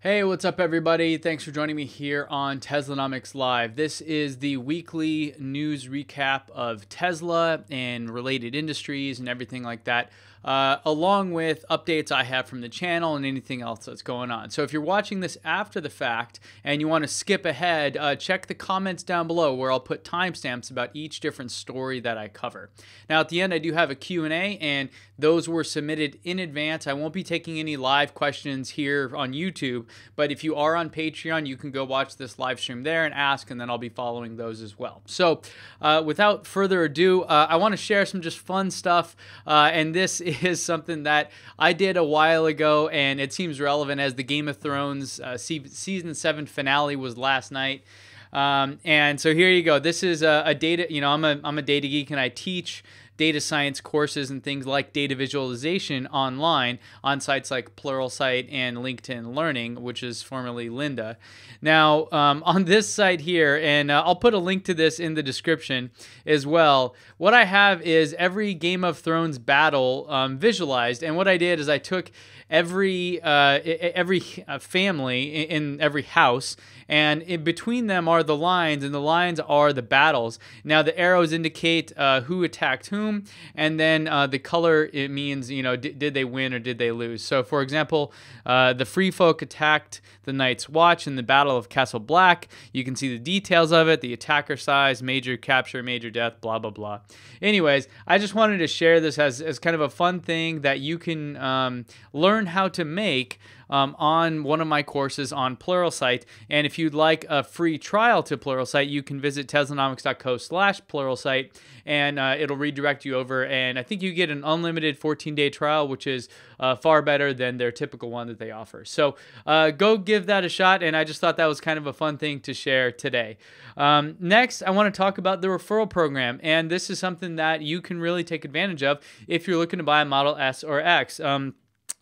Hey, what's up everybody? Thanks for joining me here on Teslanomics Live. This is the weekly news recap of Tesla and related industries and everything like that, along with updates I have from the channel and anything else that's going on. So if you're watching this after the fact and you want to skip ahead, check the comments down below where I'll put timestamps about each different story that I cover. Now at the end I do have a Q&A, and those were submitted in advance. I won't be taking any live questions here on YouTube, but if you are on Patreon, you can go watch this live stream there and ask, and then I'll be following those as well. So without further ado, I want to share some just fun stuff, and this is something that I did a while ago, and it seems relevant as the Game of Thrones Season 7 finale was last night. And so here you go. This is a data, I'm a data geek, and I teach data science courses and things like data visualization online on sites like Pluralsight and LinkedIn Learning, which is formerly Lynda. Now, on this site here, and I'll put a link to this in the description as well, what I have is every Game of Thrones battle visualized, and what I did is I took every family in every house, and in between them are the lines, and the lines are the battles. Now the arrows indicate who attacked whom, and then the color, it means, did they win or did they lose. So for example, the Free Folk attacked the Night's Watch in the Battle of Castle Black. You can see the details of it, the attacker size, major capture, major death, blah blah blah. Anyways, I just wanted to share this as kind of a fun thing that you can learn how to make on one of my courses on Pluralsight. And if you'd like a free trial to Pluralsight, you can visit teslanomics.co/Pluralsight, and it'll redirect you over. And I think you get an unlimited 14-day trial, which is far better than their typical one that they offer. So go give that a shot, and I just thought that was kind of a fun thing to share today. Next, I want to talk about the referral program, and this is something that you can really take advantage of if you're looking to buy a Model S or X.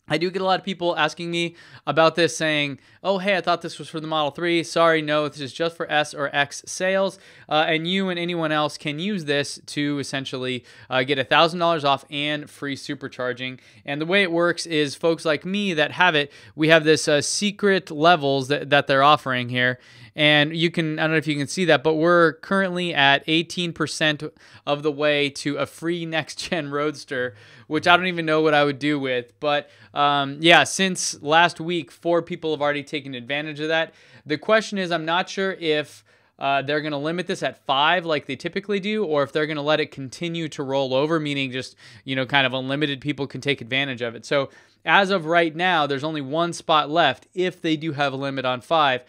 I do get a lot of people asking me about this, saying, oh, hey, I thought this was for the Model 3. Sorry, no, this is just for S or X sales. And you and anyone else can use this to essentially get $1,000 off and free supercharging. And the way it works is folks like me that have it, we have this secret levels that they're offering here. And you can, I don't know if you can see that, but we're currently at 18% of the way to a free next-gen Roadster, which I don't even know what I would do with. But yeah, since last week, 4 people have already taken advantage of that. The question is, I'm not sure if they're going to limit this at 5 like they typically do, or if they're going to let it continue to roll over, meaning just, kind of unlimited people can take advantage of it. So as of right now, there's only 1 spot left if they do have a limit on 5.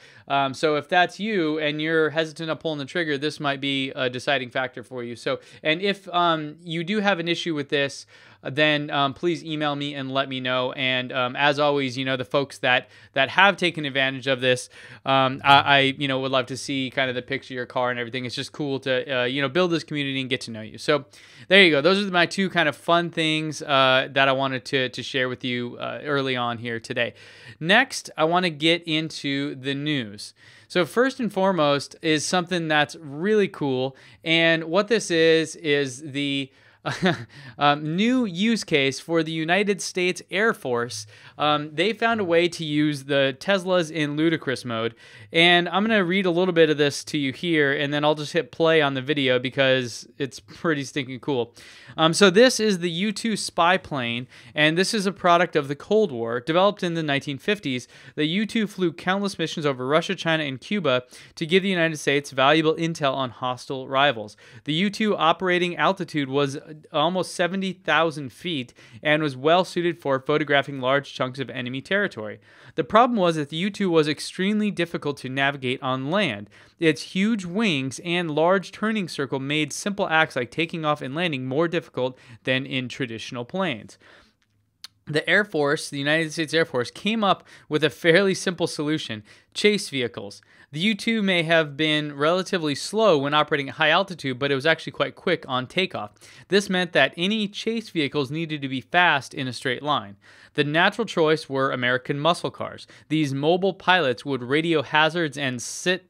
So if that's you and you're hesitant on pulling the trigger, this might be a deciding factor for you. So, and if you do have an issue with this, then please email me and let me know. And as always, the folks that have taken advantage of this, I would love to see kind of the picture of your car and everything. It's just cool to build this community and get to know you. So there you go. Those are my 2 kind of fun things that I wanted to share with you early on here today. Next, I want to get into the news. So first and foremost is something that's really cool, and what this is the new use case for the United States Air Force. They found a way to use the Teslas in ludicrous mode, and I'm going to read a little bit of this to you here, and then I'll just hit play on the video because it's pretty stinking cool. So this is the U-2 spy plane, and this is a product of the Cold War. Developed in the 1950s, the U-2 flew countless missions over Russia, China, and Cuba to give the United States valuable intel on hostile rivals. The U-2 operating altitude was almost 70,000 feet and was well suited for photographing large chunks of enemy territory. The problem was that the U-2 was extremely difficult to navigate on land. Its huge wings and large turning circle made simple acts like taking off and landing more difficult than in traditional planes. The Air Force, the United States Air Force, came up with a fairly simple solution: chase vehicles. The U-2 may have been relatively slow when operating at high altitude, but it was actually quite quick on takeoff. This meant that any chase vehicles needed to be fast in a straight line. The natural choice were American muscle cars. These mobile pilots would radio hazards and sit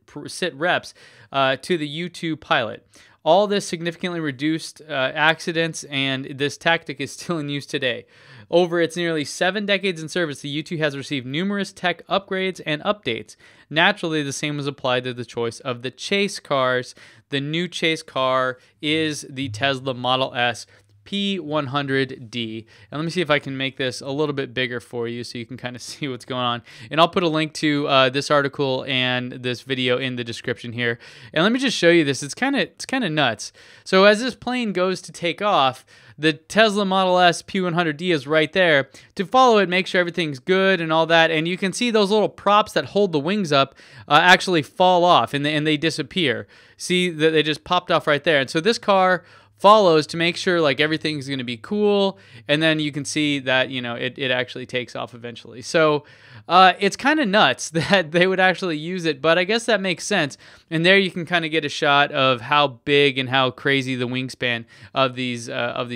reps to the U-2 pilot. All this significantly reduced accidents, and this tactic is still in use today. Over its nearly 7 decades in service, the U2 has received numerous tech upgrades and updates. Naturally, the same was applied to the choice of the chase cars. The new chase car is the Tesla Model S P100D. And let me see if I can make this a little bit bigger for you so you can kind of see what's going on. And I'll put a link to this article and this video in the description here. And let me just show you this. It's kind of nuts. So as this plane goes to take off, the Tesla Model S P100D is right there. To follow it, make sure everything's good and all that. And you can see those little props that hold the wings up actually fall off and they disappear. See that they just popped off right there. And so this car follows to make sure like everything's going to be cool, and then you can see that it actually takes off eventually. So it's kind of nuts that they would actually use it, but I guess that makes sense. And there you can kind of get a shot of how big and how crazy the wingspan of these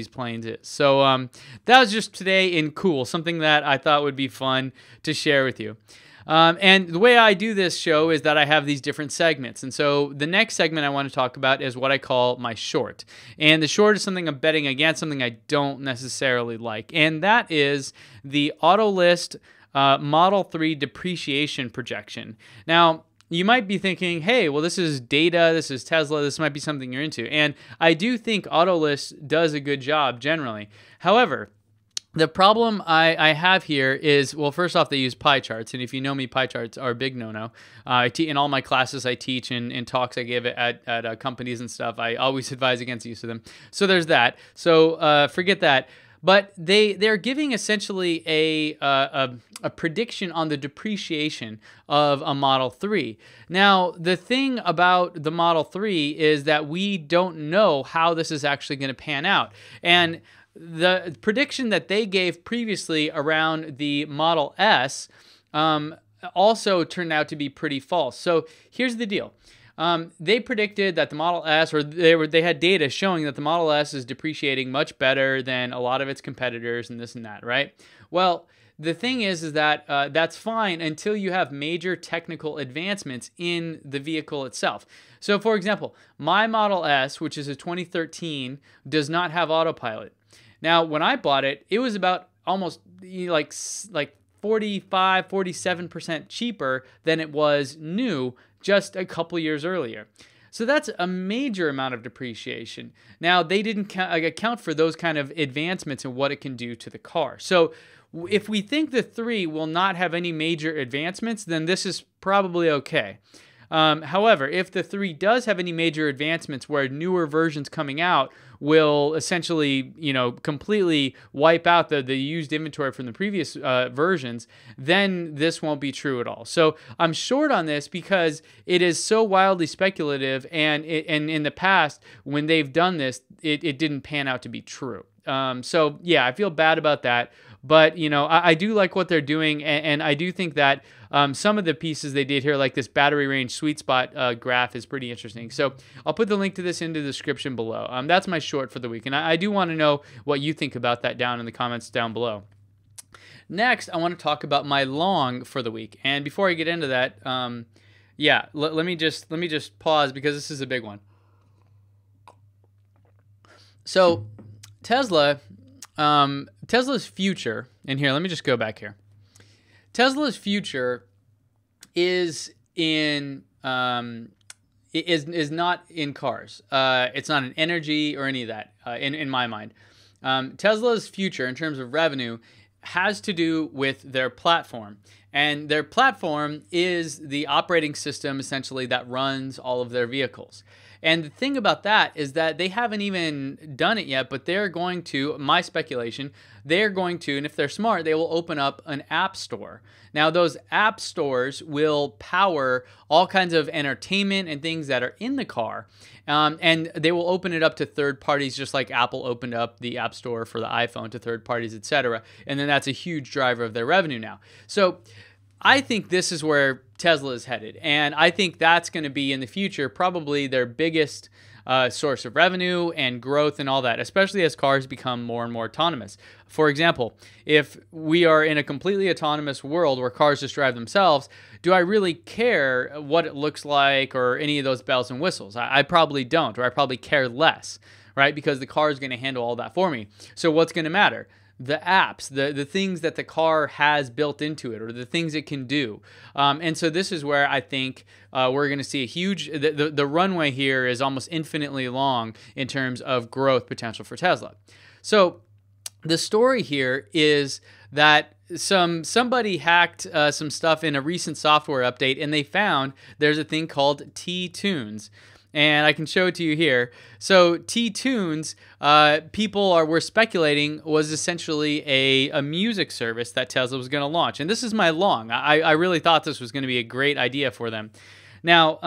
planes is. So that was just today in cool, something that I thought would be fun to share with you. And the way I do this show is that I have these different segments. And so the next segment I want to talk about is what I call my short. And the short is something I'm betting against, something I don't necessarily like. And that is the Autolist Model 3 depreciation projection. Now, you might be thinking, hey, well, this is data, this is Tesla, this might be something you're into. And I do think Autolist does a good job generally. However, the problem I have here is, well, first off, they use pie charts. And if you know me, pie charts are a big no-no. In all my classes I teach and in talks I give at companies and stuff, I always advise against the use of them. So there's that. So forget that. But they're giving essentially a prediction on the depreciation of a Model 3. Now, the thing about the Model 3 is that we don't know how this is actually going to pan out. And the prediction that they gave previously around the Model S also turned out to be pretty false. So here's the deal. They predicted that the Model S, or they had data showing that the Model S is depreciating much better than a lot of its competitors and this and that, right? Well, the thing is that that's fine until you have major technical advancements in the vehicle itself. So for example, my Model S, which is a 2013, does not have autopilot. Now, when I bought it, it was about almost like 45, 47% cheaper than it was new just a couple years earlier. So that's a major amount of depreciation. Now, they didn't account for those kind of advancements and what it can do to the car. So if we think the 3 will not have any major advancements, then this is probably okay. However, if the 3 does have any major advancements where newer versions coming out will essentially, completely wipe out the used inventory from the previous versions, then this won't be true at all. So I'm short on this because it is so wildly speculative, and in the past, when they've done this, it didn't pan out to be true. So yeah, I feel bad about that. But, I do like what they're doing, and I do think that some of the pieces they did here, like this battery range sweet spot graph, is pretty interesting. So I'll put the link to this in the description below. That's my short for the week, and I do want to know what you think about that down in the comments down below. Next, I want to talk about my long for the week. And before I get into that, yeah, let me just pause because this is a big one. So Tesla's future, and here, let me just go back here. Tesla's future is in is not in cars. It's not in energy or any of that. In my mind, Tesla's future in terms of revenue has to do with their platform. And their platform is the operating system, essentially, that runs all of their vehicles. And the thing about that is that they haven't even done it yet, but they're going to, my speculation, they're going to, and if they're smart, they will open up an app store. Now, those app stores will power all kinds of entertainment and things that are in the car. And they will open it up to third parties, just like Apple opened up the App Store for the iPhone to third parties, etc. And then that's a huge driver of their revenue now. So I think this is where Tesla is headed, and I think that's going to be in the future probably their biggest source of revenue and growth and all that, especially as cars become more and more autonomous. For example, if we are in a completely autonomous world where cars just drive themselves, do I really care what it looks like or any of those bells and whistles? I probably don't, or I probably care less, right? Because the car is going to handle all that for me. So what's going to matter? The apps, the things that the car has built into it, or the things it can do. And so this is where I think we're going to see a huge, the runway here is almost infinitely long in terms of growth potential for Tesla. So the story here is that somebody hacked some stuff in a recent software update, and they found there's a thing called T-Tunes. And I can show it to you here. So T-Tunes, people were speculating was essentially a music service that Tesla was going to launch. And this is my long. I really thought this was going to be a great idea for them. Now,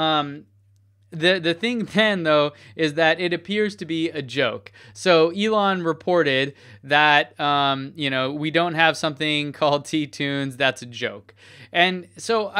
the thing then, though, is that it appears to be a joke. So Elon reported that, we don't have something called T-Tunes. That's a joke. And so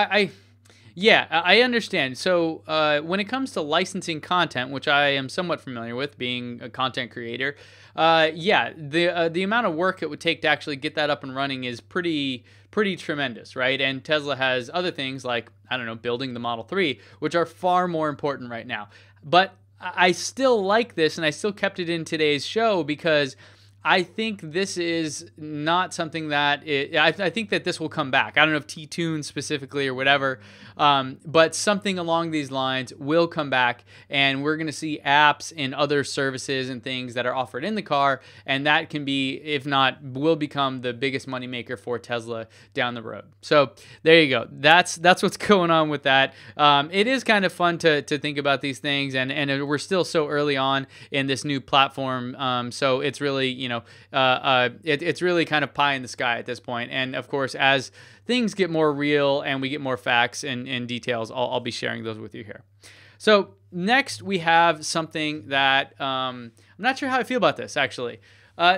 yeah, I understand. So when it comes to licensing content, which I am somewhat familiar with, being a content creator, the amount of work it would take to actually get that up and running is pretty tremendous, right? And Tesla has other things like, I don't know, building the Model 3, which are far more important right now. But I still like this, and I still kept it in today's show because I think this is not something that I think that this will come back. I don't know if T-Tunes specifically or whatever, but something along these lines will come back, and we're going to see apps and other services and things that are offered in the car, and that can be, if not, will become the biggest moneymaker for Tesla down the road. So there you go. That's what's going on with that. It is kind of fun to think about these things, and we're still so early on in this new platform, so it's really, it's really kind of pie in the sky at this point. And of course, as things get more real and we get more facts and details, I'll be sharing those with you here. So next we have something that I'm not sure how I feel about this, actually.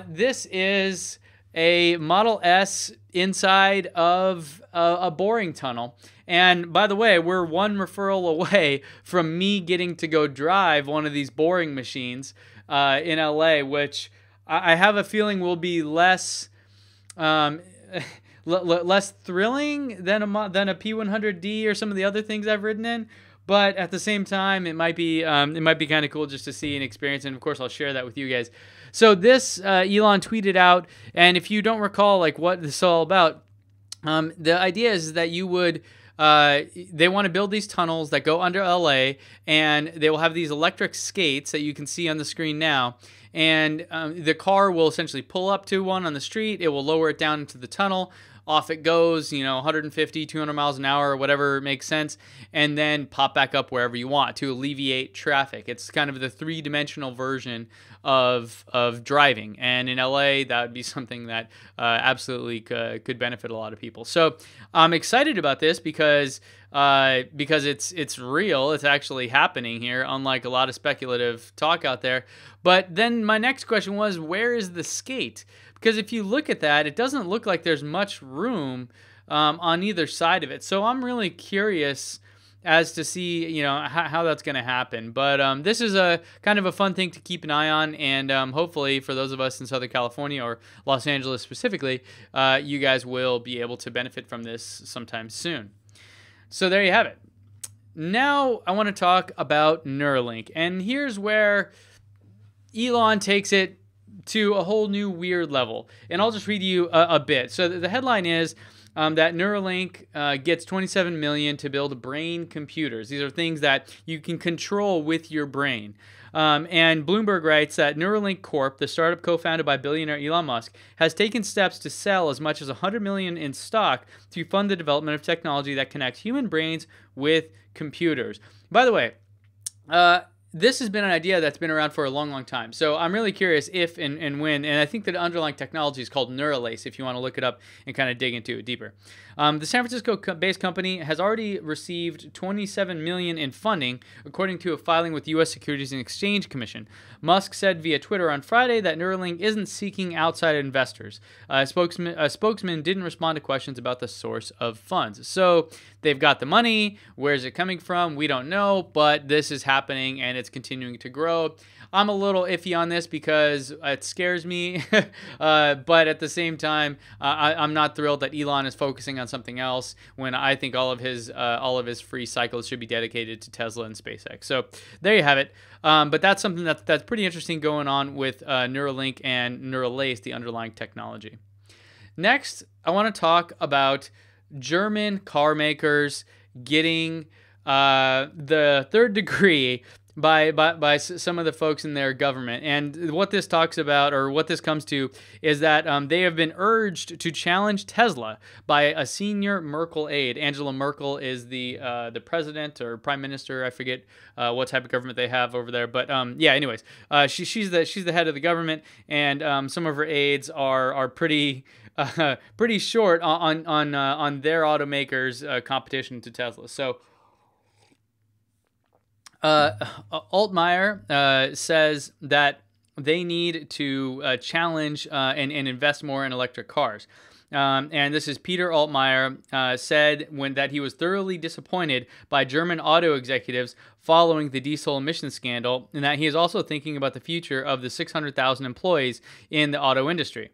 This is a Model S inside of a boring tunnel. And by the way, we're one referral away from me getting to go drive one of these boring machines in LA, which I have a feeling will be less less thrilling than a P100D or some of the other things I've ridden in. But at the same time, it might be kind of cool just to see and experience, and of course I'll share that with you guys. So this Elon tweeted out, and if you don't recall like what this is all about, the idea is that you would. They want to build these tunnels that go under LA, and they will have these electric skates that you can see on the screen now. And the car will essentially pull up to one on the street. It will lower it down into the tunnel. Off it goes, 150, 200 miles an hour, or whatever makes sense, and then pop back up wherever you want to alleviate traffic. It's kind of the three-dimensional version of driving, and in LA, that would be something that absolutely could benefit a lot of people. So I'm excited about this because it's real. It's actually happening here, unlike a lot of speculative talk out there. But then my next question was, where is the skate? Because if you look at that, it doesn't look like there's much room on either side of it. So I'm really curious as to see, how that's going to happen. But this is a kind of a fun thing to keep an eye on, and hopefully for those of us in Southern California or Los Angeles specifically, you guys will be able to benefit from this sometime soon. So there you have it. Now I want to talk about Neuralink, and here's where Elon takes it to a whole new weird level. And I'll just read you a bit. So the headline is that Neuralink gets $27 million to build brain computers. These are things that you can control with your brain. And Bloomberg writes that Neuralink Corp, the startup co-founded by billionaire Elon Musk, has taken steps to sell as much as $100 million in stock to fund the development of technology that connects human brains with computers. By the way, this has been an idea that's been around for a long, long time. So I'm really curious if and when, and I think that underlying technology is called Neuralace, if you want to look it up and kind of dig into it deeper. The San Francisco-based company has already received $27 million in funding, according to a filing with the U.S. Securities and Exchange Commission. Musk said via Twitter on Friday that Neuralink isn't seeking outside investors. A spokesman didn't respond to questions about the source of funds. So they've got the money. Where's it coming from? We don't know, but this is happening, and it's it's continuing to grow. I'm a little iffy on this because it scares me, but at the same time, I'm not thrilled that Elon is focusing on something else when I think all of his free cycles should be dedicated to Tesla and SpaceX. So there you have it. But that's something that's pretty interesting going on with Neuralink and Neuralace, the underlying technology. Next, I want to talk about German car makers getting the third degree by some of the folks in their government. And what this talks about, or what this comes to, is that they have been urged to challenge Tesla by a senior Merkel aide. Angela Merkel is the president or prime minister. I forget what type of government they have over there. But yeah, anyways, she's the head of the government, and some of her aides are pretty short on their automakers' competition to Tesla. So Altmaier says that they need to challenge and invest more in electric cars. And this is Peter Altmaier said that he was thoroughly disappointed by German auto executives following the diesel emission scandal, and that he is also thinking about the future of the 600,000 employees in the auto industry.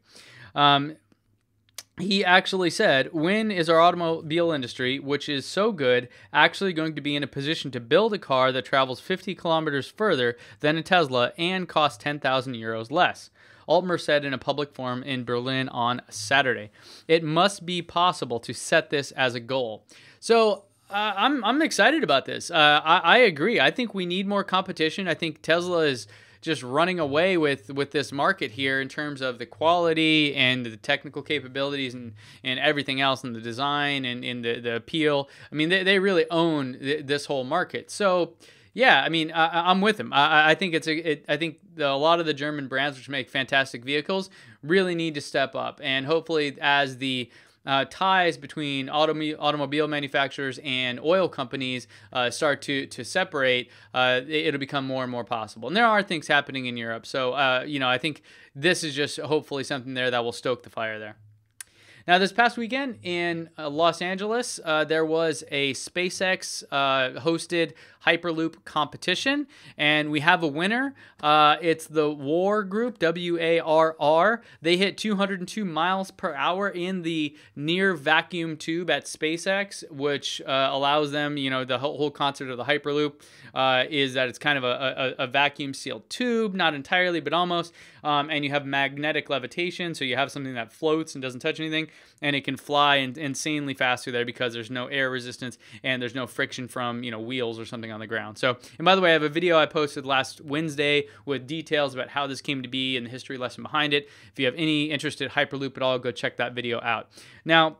He actually said, when is our automobile industry, which is so good, actually going to be in a position to build a car that travels 50 kilometers further than a Tesla and costs 10,000 euros less? Altmaier said in a public forum in Berlin on Saturday. It must be possible to set this as a goal. So I'm excited about this. I agree. I think we need more competition. I think Tesla is just running away with this market here in terms of the quality and the technical capabilities and everything else, and the design and the appeal. I mean, they really own this whole market. So yeah, I mean, I'm with him. I think I think a lot of the German brands, which make fantastic vehicles, really need to step up, and hopefully as the ties between automobile manufacturers and oil companies start to separate, it'll become more and more possible. And there are things happening in Europe. So, you know, I think this is just hopefully something there that will stoke the fire there. Now, this past weekend in Los Angeles, there was a SpaceX hosted Hyperloop competition, and we have a winner. It's the WARR group, WARR. They hit 202 miles per hour in the near vacuum tube at SpaceX, which allows them, you know, the whole concept of the Hyperloop is that it's kind of a vacuum sealed tube, not entirely, but almost. And you have magnetic levitation, so you have something that floats and doesn't touch anything, and it can fly insanely fast through there because there's no air resistance and there's no friction from, you know, wheels or something on the ground. So, and by the way, I have a video I posted last Wednesday with details about how this came to be and the history lesson behind it. If you have any interest in Hyperloop at all, go check that video out. Now,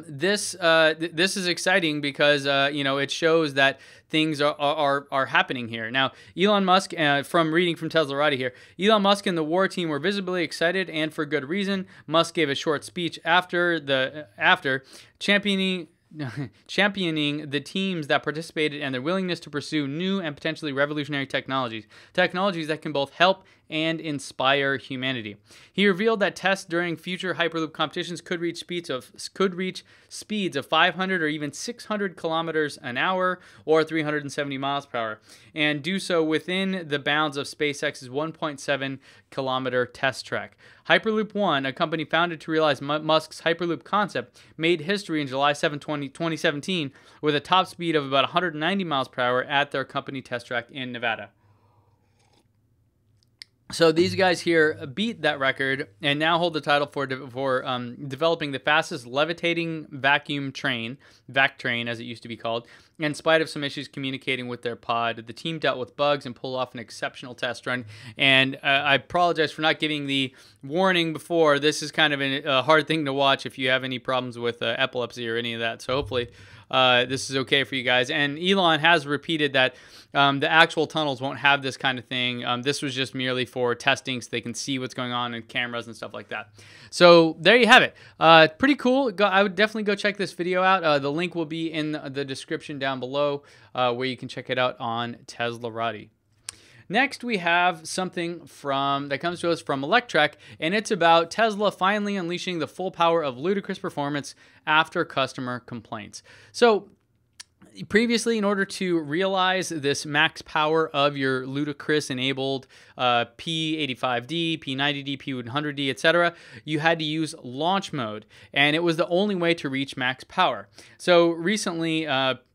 this is exciting because you know, it shows that things are happening here. Now, Elon Musk, from reading from Teslarati here, Elon Musk and the WARR team were visibly excited, and for good reason. Musk gave a short speech after championing the teams that participated and their willingness to pursue new and potentially revolutionary technologies that can both help and inspire humanity. He revealed that tests during future Hyperloop competitions could reach speeds of 500 or even 600 kilometers an hour or 370 miles per hour, and do so within the bounds of SpaceX's 1.7 kilometer test track. Hyperloop One, a company founded to realize Musk's Hyperloop concept, made history in July 7, 2017 with a top speed of about 190 miles per hour at their company test track in Nevada. So these guys here beat that record and now hold the title for developing the fastest levitating vacuum train, vac train as it used to be called. In spite of some issues communicating with their pod, the team dealt with bugs and pulled off an exceptional test run. And I apologize for not giving the warning before. This is kind of a hard thing to watch if you have any problems with epilepsy or any of that. So hopefully this is okay for you guys. And Elon has repeated that the actual tunnels won't have this kind of thing. This was just merely for testing so they can see what's going on in cameras and stuff like that. So there you have it. Pretty cool. I would definitely go check this video out. The link will be in the description down below where you can check it out on Teslarati. Next, we have something that comes to us from Electrek, and it's about Tesla finally unleashing the full power of ludicrous performance after customer complaints. So, Previously, in order to realize this max power of your ludicrous enabled P85D, P90D, P100D, etc., you had to use launch mode, and it was the only way to reach max power. So recently,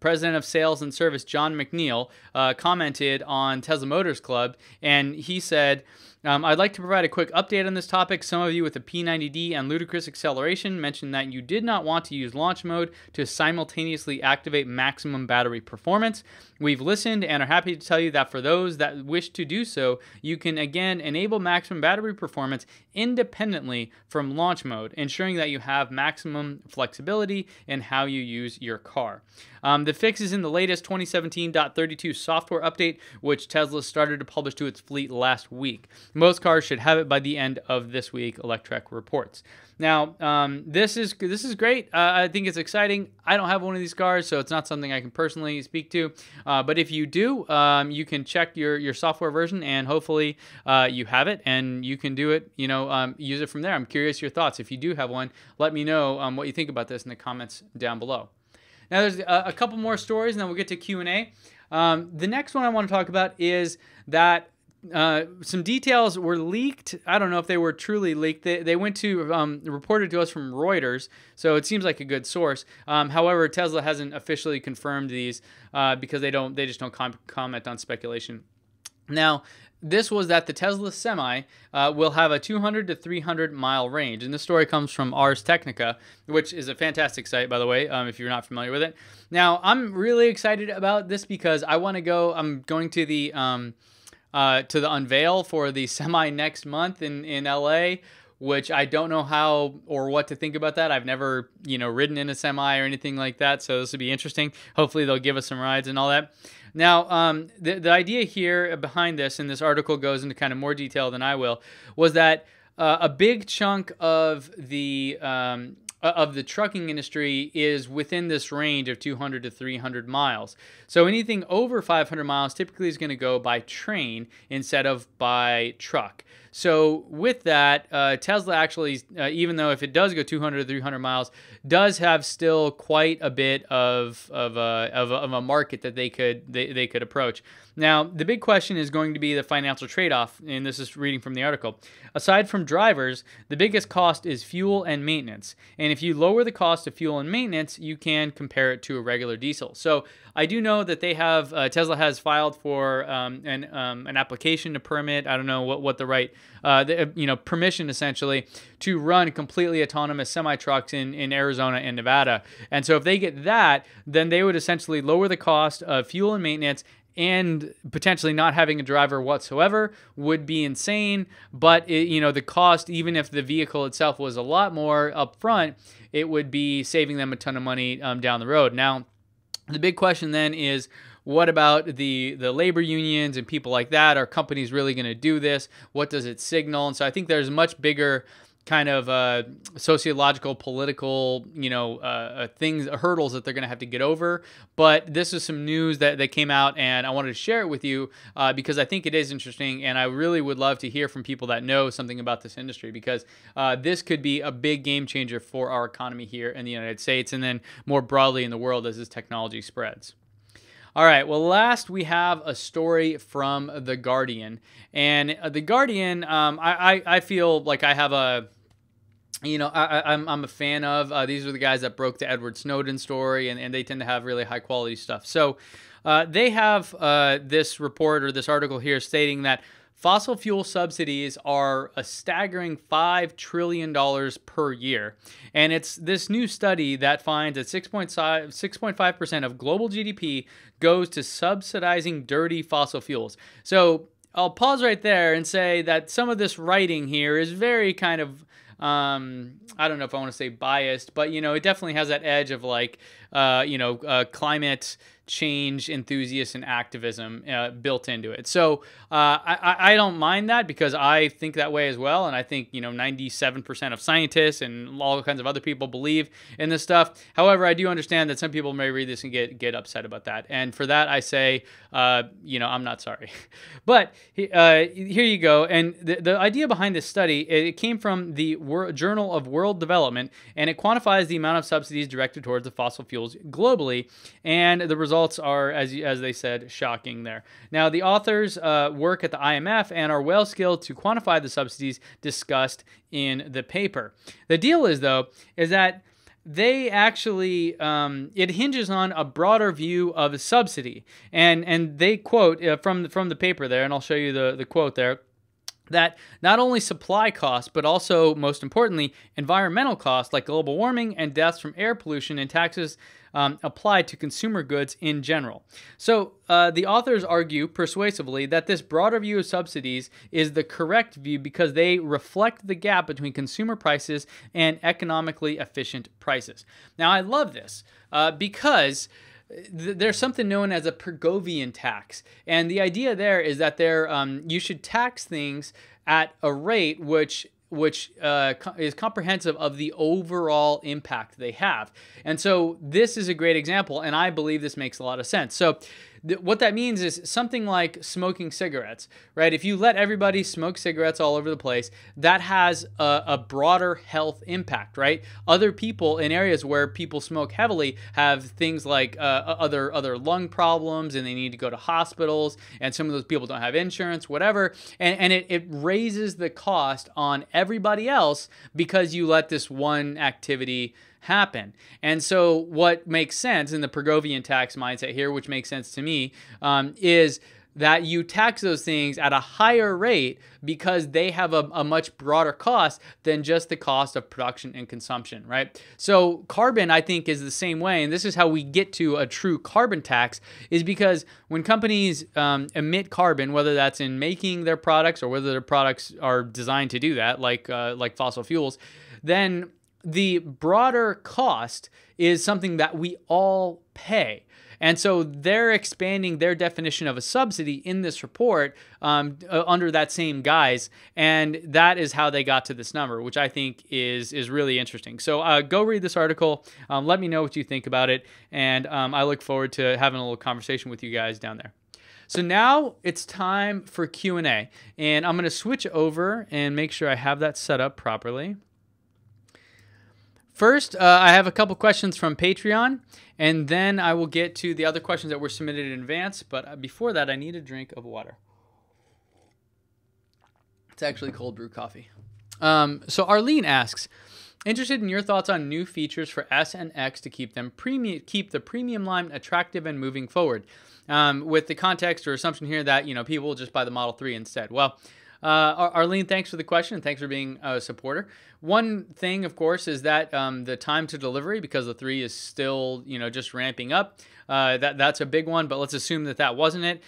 President of Sales and Service John McNeill commented on Tesla Motors Club, and he said, I'd like to provide a quick update on this topic. Some of you with the P90D and ludicrous acceleration mentioned that you did not want to use launch mode to simultaneously activate maximum battery performance. We've listened and are happy to tell you that for those that wish to do so, you can again enable maximum battery performance independently from launch mode, ensuring that you have maximum flexibility in how you use your car. The fix is in the latest 2017.32 software update, which Tesla started to publish to its fleet last week. Most cars should have it by the end of this week, Electrek reports. Now, this is great. I think it's exciting. I don't have one of these cars, so it's not something I can personally speak to. But if you do, you can check your software version, and hopefully you have it, and you can do it. Use it from there. I'm curious your thoughts. If you do have one, let me know what you think about this in the comments down below. Now, there's a couple more stories, and then we'll get to Q&A. The next one I want to talk about is that some details were leaked. I don't know if they were truly leaked. They went to reported to us from Reuters, so it seems like a good source. However, Tesla hasn't officially confirmed these because they just don't comment on speculation. Now, this was that the Tesla Semi will have a 200 to 300 mile range. And this story comes from Ars Technica, which is a fantastic site, by the way, if you're not familiar with it. Now, I'm really excited about this because I want to go. I'm going to the unveil for the Semi next month in LA, which I don't know how or what to think about that. I've never, ridden in a Semi or anything like that, so this will be interesting. Hopefully they'll give us some rides and all that. Now, the idea here behind this, and this article goes into kind of more detail than I will, was that a big chunk of the trucking industry is within this range of 200 to 300 miles. So anything over 500 miles typically is going to go by train instead of by truck. So with that, Tesla actually, even though if it does go 200 to 300 miles, does have still quite a bit of a market that they could approach. Now, the big question is going to be the financial trade-off, and this is reading from the article. Aside from drivers, the biggest cost is fuel and maintenance. And if you lower the cost of fuel and maintenance, you can compare it to a regular diesel. So I do know that they have Tesla has filed for an application to permit. I don't know what the right permission essentially to run completely autonomous semi trucks in Arizona and Nevada. And so if they get that, then they would essentially lower the cost of fuel and maintenance, and potentially not having a driver whatsoever would be insane. But the cost, even if the vehicle itself was a lot more upfront, it would be saving them a ton of money down the road. Now, the big question then is, what about the labor unions and people like that? Are companies really going to do this? What does it signal? And so I think there's much bigger kind of sociological, political, hurdles that they're going to have to get over. But this is some news that came out, and I wanted to share it with you because I think it is interesting, and I really would love to hear from people that know something about this industry, because this could be a big game changer for our economy here in the United States, and then more broadly in the world as this technology spreads. All right, well, last we have a story from The Guardian. And The Guardian, I feel like I have I'm a fan of. These are the guys that broke the Edward Snowden story, and they tend to have really high-quality stuff. So they have this report or this article here stating that fossil fuel subsidies are a staggering $5 trillion per year. And it's this new study that finds that 6.5% of global GDP goes to subsidizing dirty fossil fuels. So I'll pause right there and say that some of this writing here is very kind of, I don't know if I want to say biased, but, it definitely has that edge of like, climate change enthusiasts and activism built into it. So I don't mind that, because I think that way as well. And I think, 97% of scientists and all kinds of other people believe in this stuff. However, I do understand that some people may read this and get upset about that. And for that, I say, I'm not sorry. But here you go. And the idea behind this study, it came from the Journal of World Development, and it quantifies the amount of subsidies directed towards the fossil fuels globally. And the results are, as they said, shocking there. Now, the authors work at the IMF and are well skilled to quantify the subsidies discussed in the paper. The deal is, though, is that they actually, it hinges on a broader view of a subsidy. And they quote from the paper there, and I'll show you the quote there, that not only supply costs, but also, most importantly, environmental costs like global warming and deaths from air pollution and taxes apply to consumer goods in general. So the authors argue persuasively that this broader view of subsidies is the correct view because they reflect the gap between consumer prices and economically efficient prices. Now, I love this because there's something known as a Pergovian tax, and the idea there is that you should tax things at a rate which is comprehensive of the overall impact they have. And so this is a great example, and I believe this makes a lot of sense. So what that means is something like smoking cigarettes, right? If you let everybody smoke cigarettes all over the place, that has a broader health impact, right? Other people in areas where people smoke heavily have things like other lung problems, and they need to go to hospitals, and some of those people don't have insurance, whatever. And it raises the cost on everybody else because you let this one activity happen. And so what makes sense in the Pergovian tax mindset here, which makes sense to me, is that you tax those things at a higher rate because they have a much broader cost than just the cost of production and consumption, right? So carbon, I think, is the same way, and this is how we get to a true carbon tax, is because when companies emit carbon, whether that's in making their products or whether their products are designed to do that, like fossil fuels, then the broader cost is something that we all pay. And so they're expanding their definition of a subsidy in this report under that same guise. And that is how they got to this number, which I think is really interesting. So go read this article. Let me know what you think about it. And I look forward to having a little conversation with you guys down there. So now it's time for Q&A. And I'm going to switch over and make sure I have that set up properly. First, I have a couple questions from Patreon, and then I will get to the other questions that were submitted in advance. But before that, I need a drink of water. It's actually cold brew coffee. So Arlene asks, interested in your thoughts on new features for S and X to keep the premium line attractive and moving forward, with the context or assumption here that people will just buy the Model 3 instead. Well, Arlene, thanks for the question, and thanks for being a supporter. One thing, of course, is that the time to delivery, because the 3 is still, just ramping up, that's a big one, but let's assume that wasn't it.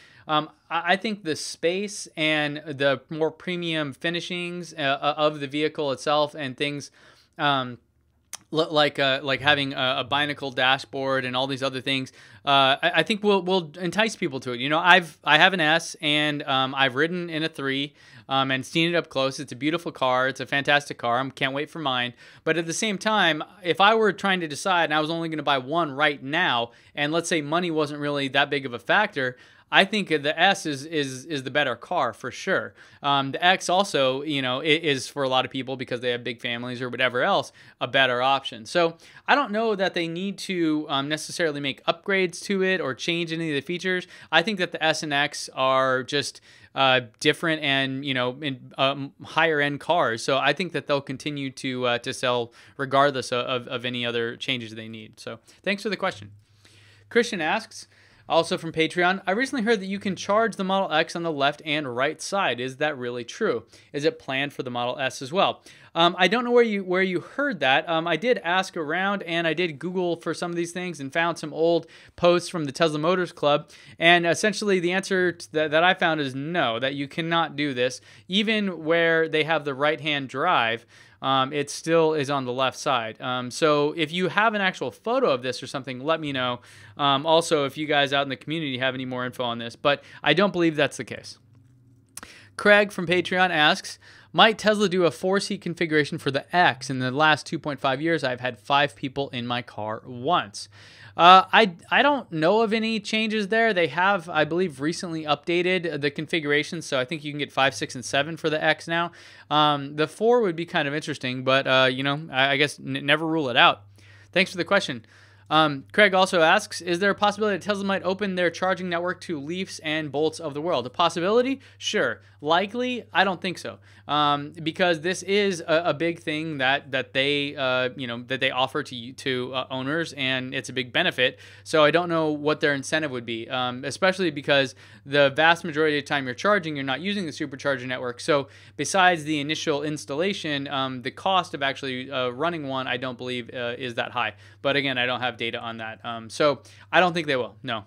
I think the space and the more premium finishings of the vehicle itself and things like having a binnacle dashboard and all these other things, I think will entice people to it. I have an S, and I've ridden in a 3 and seen it up close. It's a beautiful car. It's a fantastic car. I can't wait for mine. But at the same time, if I were trying to decide and I was only going to buy one right now, and let's say money wasn't really that big of a factor, I think the S is the better car for sure. The X also, is for a lot of people because they have big families or whatever else, a better option. So I don't know that they need to necessarily make upgrades to it or change any of the features. I think that the S and X are just different and higher end cars. So I think that they'll continue to sell regardless of any other changes they need. So thanks for the question. Christian asks, also from Patreon, I recently heard that you can charge the Model X on the left and right side. Is that really true? Is it planned for the Model S as well? I don't know where you heard that. I did ask around, and I did Google for some of these things and found some old posts from the Tesla Motors Club. And essentially the answer that I found is no, that you cannot do this. Even where they have the right-hand drive, it still is on the left side. So if you have an actual photo of this or something, let me know. Also, if you guys out in the community have any more info on this, but I don't believe that's the case. Craig from Patreon asks, might Tesla do a 4-seat configuration for the X? In the last 2.5 years, I've had 5 people in my car once. I don't know of any changes there. They have, I believe, recently updated the configuration, so I think you can get 5, 6, and 7 for the X now. The 4 would be kind of interesting, but you know, I guess never rule it out. Thanks for the question. Craig also asks, is there a possibility that Tesla might open their charging network to Leafs and Bolts of the world? A possibility? Sure. Likely? I don't think so. Because this is a big thing that they that they offer to owners, and it's a big benefit. So I don't know what their incentive would be, especially because the vast majority of the time you're charging, you're not using the supercharger network. So besides the initial installation, the cost of actually running one, I don't believe is that high. But again, I don't have data on that. So I don't think they will. No.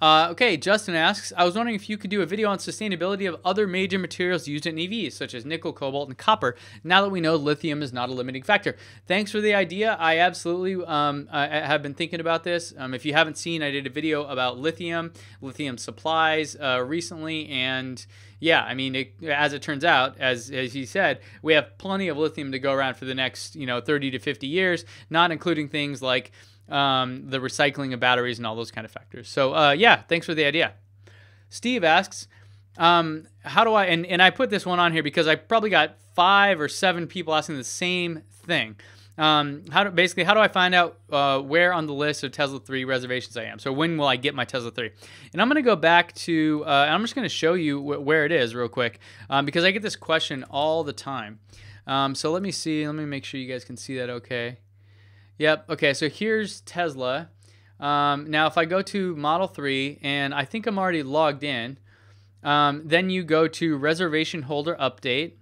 Okay, Justin asks, I was wondering if you could do a video on sustainability of other major materials used in EVs, such as nickel, cobalt, and copper, now that we know lithium is not a limiting factor. Thanks for the idea. I absolutely I have been thinking about this. If you haven't seen, I did a video about lithium supplies recently, and yeah, I mean, as it turns out, as he said, we have plenty of lithium to go around for the next 30 to 50 years, not including things like the recycling of batteries and all those kind of factors. So yeah, thanks for the idea. Steve asks, how do I, and I put this one on here because I probably got 5 or 7 people asking the same thing. How do I find out where on the list of Tesla 3 reservations I am? So when will I get my Tesla 3? And I'm going to go back to, and I'm just going to show you where it is real quick, because I get this question all the time. So let me see, let me make sure you guys can see that okay. Yep. Okay. So here's Tesla. Now, if I go to Model 3, and I think I'm already logged in, then you go to Reservation Holder Update,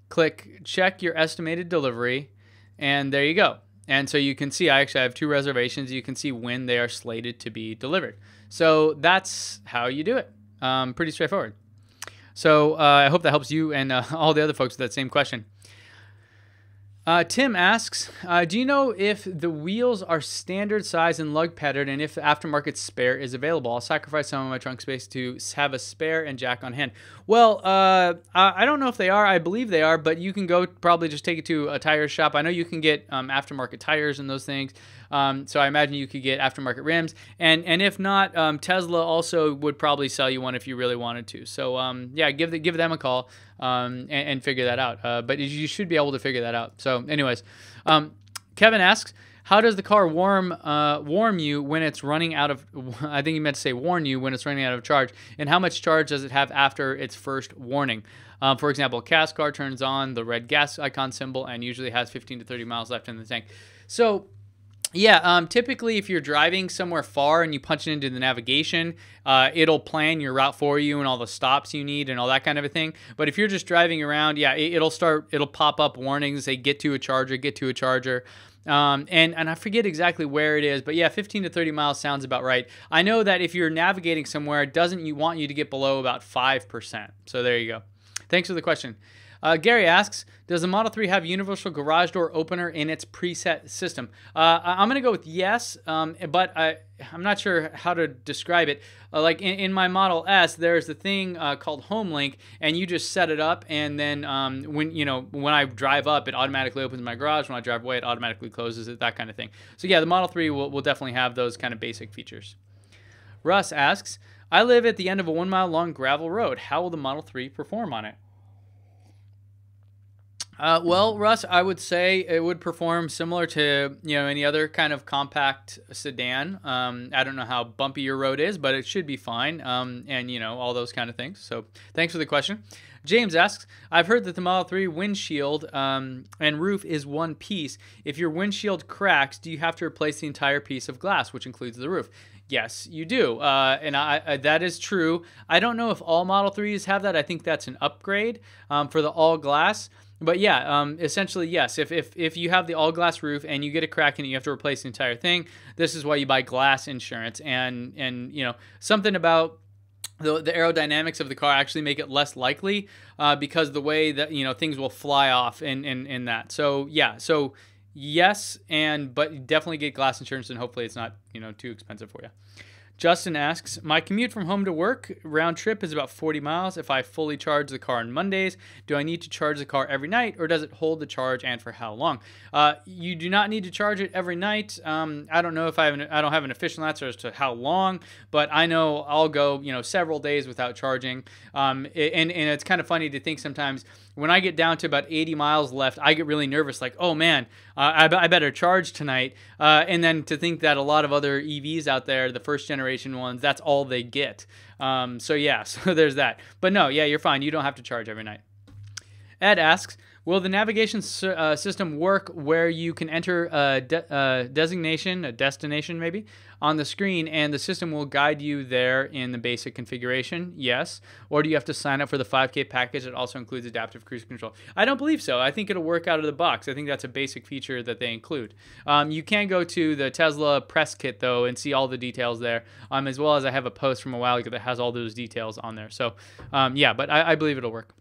click Check Your Estimated Delivery, and there you go. And so you can see I actually have 2 reservations. You can see when they are slated to be delivered. So that's how you do it. Pretty straightforward. So I hope that helps you and all the other folks with that same question. Tim asks, do you know if the wheels are standard size and lug pattern, and if the aftermarket spare is available? I'll sacrifice some of my trunk space to have a spare and jack on hand. Well, I don't know if they are. I believe they are, but you can go probably just take it to a tire shop. I know you can get aftermarket tires and those things. So I imagine you could get aftermarket rims. And if not, Tesla also would probably sell you one if you really wanted to. So yeah, give them a call and figure that out. But you should be able to figure that out. So anyways, Kevin asks, how does the car warn you when it's running out of, I think he meant to say warn you when it's running out of charge, and how much charge does it have after its first warning? For example, a CAS car turns on the red gas icon symbol and usually has 15 to 30 miles left in the tank. So yeah, typically if you're driving somewhere far and you punch it into the navigation, it'll plan your route for you and all the stops you need and all that kind of a thing. But if you're just driving around, yeah, it'll pop up warnings, say get to a charger, get to a charger. And I forget exactly where it is, but yeah, 15 to 30 miles sounds about right. I know that if you're navigating somewhere, it doesn't want you to get below about 5%. So there you go. Thanks for the question. Gary asks, does the Model 3 have universal garage door opener in its preset system? I'm going to go with yes, but I'm not sure how to describe it. Like in my Model S, there's the thing called Home Link, and you just set it up, and then when I drive up, it automatically opens my garage. When I drive away, it automatically closes it, that kind of thing. So yeah, the Model 3 will definitely have those kind of basic features. Russ asks, I live at the end of a 1-mile long gravel road. How will the Model 3 perform on it? Well, Russ, I would say it would perform similar to any other kind of compact sedan. I don't know how bumpy your road is, but it should be fine. And all those kind of things. So thanks for the question. James asks, I've heard that the Model 3 windshield and roof is one piece. If your windshield cracks, do you have to replace the entire piece of glass, which includes the roof? Yes, you do. And that is true. I don't know if all Model 3s have that. I think that's an upgrade for the all glass. But yeah, essentially, yes. If you have the all-glass roof and you get a crack in it, you have to replace the entire thing. This is why you buy glass insurance. And something about the aerodynamics of the car actually make it less likely because the way that things will fly off in that. So yeah, so yes, but definitely get glass insurance, and hopefully it's not too expensive for you. Justin asks, my commute from home to work round trip is about 40 miles. If I fully charge the car on Mondays, do I need to charge the car every night, or does it hold the charge, and for how long? You do not need to charge it every night. I don't know if I don't have an official answer as to how long, but I know I'll go several days without charging. And it's kind of funny to think sometimes when I get down to about 80 miles left, I get really nervous, like, oh man, I better charge tonight. And then to think that a lot of other EVs out there, the first generation ones, that's all they get. So yeah, so there's that. But no, yeah, you're fine. You don't have to charge every night. Ed asks, will the navigation system work where you can enter a destination maybe, on the screen, and the system will guide you there in the basic configuration? Yes. Or do you have to sign up for the 5K package that also includes adaptive cruise control? I don't believe so. I think it'll work out of the box. I think that's a basic feature that they include. You can go to the Tesla press kit, though, and see all the details there, as well as I have a post from a while ago that has all those details on there. So, yeah, but I believe it'll work.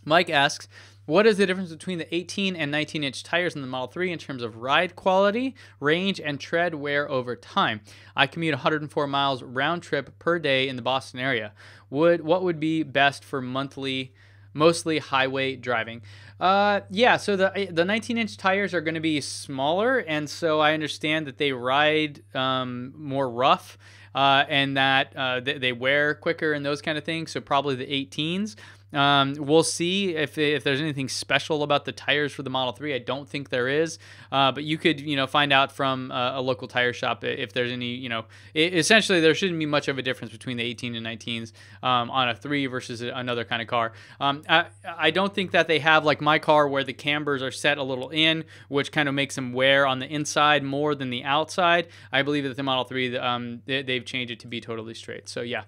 Mike asks, what is the difference between the 18 and 19-inch tires in the Model 3 in terms of ride quality, range, and tread wear over time? I commute 104 miles round trip per day in the Boston area. What would be best for mostly highway driving? Yeah, so the 19-inch tires are going to be smaller, and so I understand that they ride more rough, and that they wear quicker and those kind of things, so probably the 18s. We'll see if there's anything special about the tires for the Model 3. I don't think there is, but you could find out from a local tire shop if there's any. Essentially there shouldn't be much of a difference between the 18 and 19s on a 3 versus another kind of car. I don't think that they have, like my car, where the cambers are set a little in, which kind of makes them wear on the inside more than the outside. I believe that the Model 3 they've changed it to be totally straight. So yeah,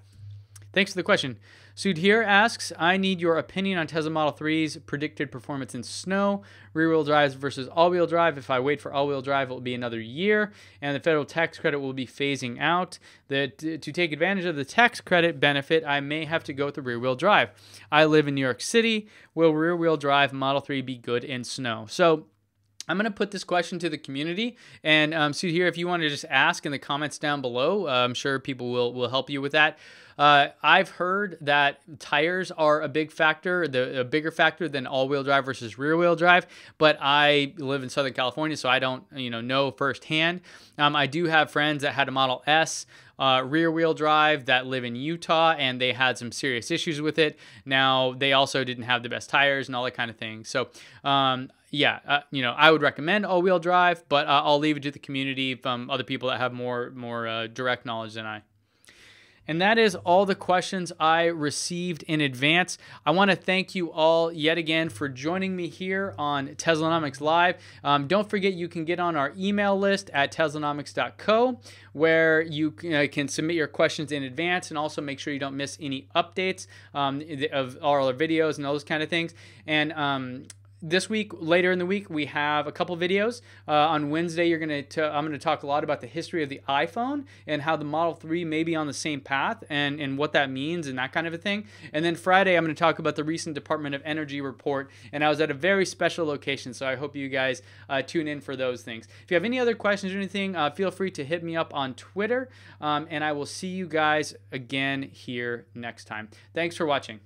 thanks for the question. Sudhir asks, I need your opinion on Tesla Model 3's predicted performance in snow, rear-wheel drive versus all-wheel drive. If I wait for all-wheel drive, it will be another year, and the federal tax credit will be phasing out. To take advantage of the tax credit benefit, I may have to go with the rear-wheel drive. I live in New York City. Will rear-wheel drive Model 3 be good in snow? So I'm going to put this question to the community, and Sudhir, if you want to just ask in the comments down below, I'm sure people will help you with that. I've heard that tires are a big factor, a bigger factor than all-wheel drive versus rear-wheel drive, but I live in Southern California, so I don't know firsthand. I do have friends that had a Model S rear-wheel drive that live in Utah, and they had some serious issues with it. Now, they also didn't have the best tires and all that kind of thing. So, yeah, I would recommend all-wheel drive, but I'll leave it to the community from other people that have more direct knowledge than I. And that is all the questions I received in advance. I want to thank you all yet again for joining me here on Teslanomics Live. Don't forget, you can get on our email list at teslanomics.co, where you can submit your questions in advance, and also make sure you don't miss any updates of all our videos and those kind of things. And this week, later in the week, we have a couple videos. On Wednesday, I'm going to talk a lot about the history of the iPhone and how the Model 3 may be on the same path, and what that means and that kind of a thing. And then Friday, I'm going to talk about the recent Department of Energy report, and I was at a very special location, so I hope you guys tune in for those things. If you have any other questions or anything, feel free to hit me up on Twitter, and I will see you guys again here next time. Thanks for watching.